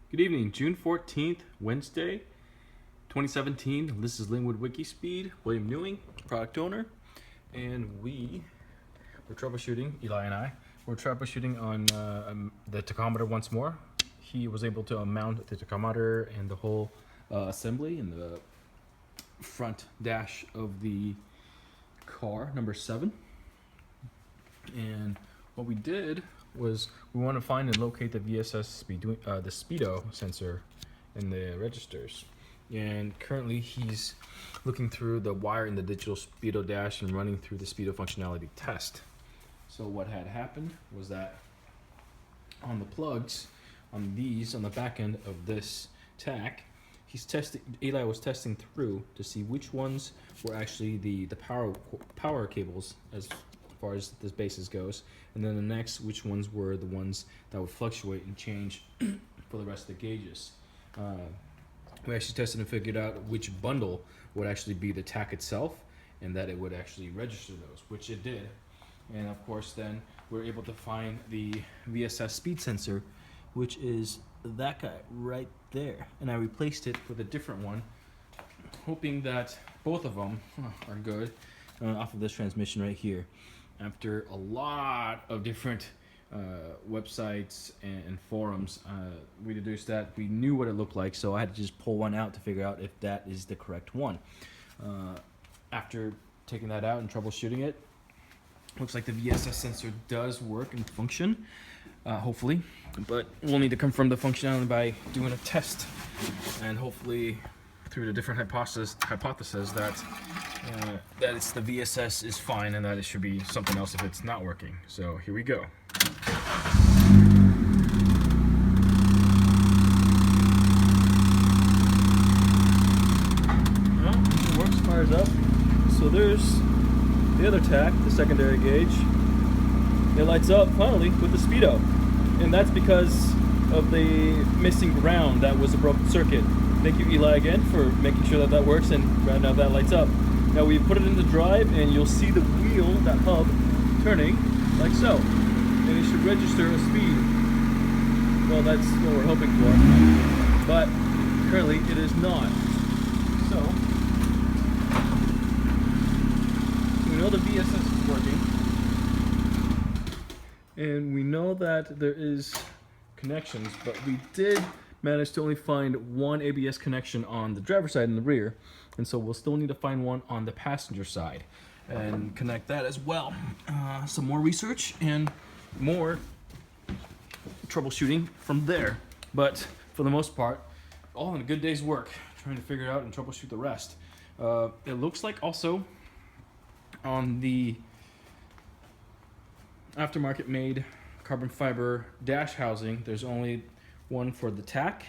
Good evening, June 14th, Wednesday, 2017. This is Lynnwood Wikispeed, William Newing, product owner, and we're troubleshooting, Eli and I, we're troubleshooting on the tachometer once more. He was able to mount the tachometer and the whole assembly in the front dash of the car, number 7. And what we did was we want to find and locate the VSS the speedo sensor in the registers. And currently he's looking through the wire in the digital speedo dash and running through the speedo functionality test. So what had happened was that on the plugs, on the back end of this tack, Eli was testing through to see which ones were actually the power cables as far as this basis goes, and then the next which ones were the ones that would fluctuate and change for the rest of the gauges. We actually tested and figured out which bundle would actually be the tack itself, and that it would actually register those, which it did. And of course then we're able to find the VSS speed sensor, which is that guy right there, and I replaced it with a different one, hoping that both of them are good off of this transmission right here. After a lot of different websites and forums, we deduced that we knew what it looked like, so I had to just pull one out to figure out if that is the correct one. After taking that out and troubleshooting it, looks like the VSS sensor does work and function, hopefully, but we'll need to confirm the functionality by doing a test, and hopefully through the different hypotheses that it's the VSS is fine and that it should be something else if it's not working. So here we go. Well, it works, fires up. So there's the other tack, the secondary gauge. It lights up finally with the speedo, and that's because of the missing ground that was a broken circuit. Thank you, Eli, again for making sure that works, and right now that lights up. Now we put it into drive, and you'll see the wheel, that hub, turning like so, and it should register a speed. Well, that's what we're hoping for, but currently it is not. So we know the VSS is working, and we know that there is connections, but we did manage to only find one ABS connection on the driver's side in the rear, and so we'll still need to find one on the passenger side and connect that as well. Some more research and more troubleshooting from there, but for the most part, all in a good day's work trying to figure it out and troubleshoot the rest. It looks like also on the aftermarket made carbon fiber dash housing, there's only one for the tack,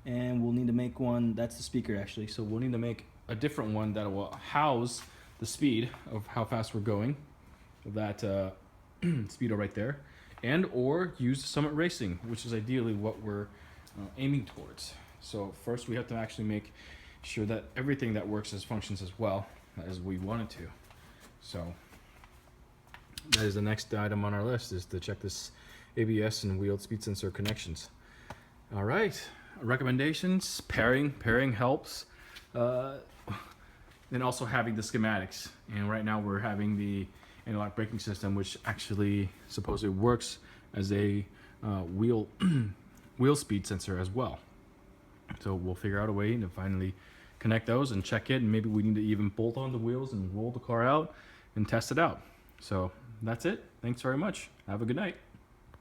and we'll need to make one, that's the speaker actually, so we'll need to make a different one that will house the speed of how fast we're going, that speedo right there, and or use Summit Racing, which is ideally what we're aiming towards. So first we have to actually make sure that everything that works functions as well as we want it to. So that is the next item on our list, is to check this ABS and wheeled speed sensor connections. All right, recommendations: pairing helps, and also having the schematics. And right now we're having the anti-lock braking system, which actually supposedly works as a wheel speed sensor as well. So we'll figure out a way to finally connect those and check it, and maybe we need to even bolt on the wheels and roll the car out and test it out. So that's it. Thanks very much. Have a good night.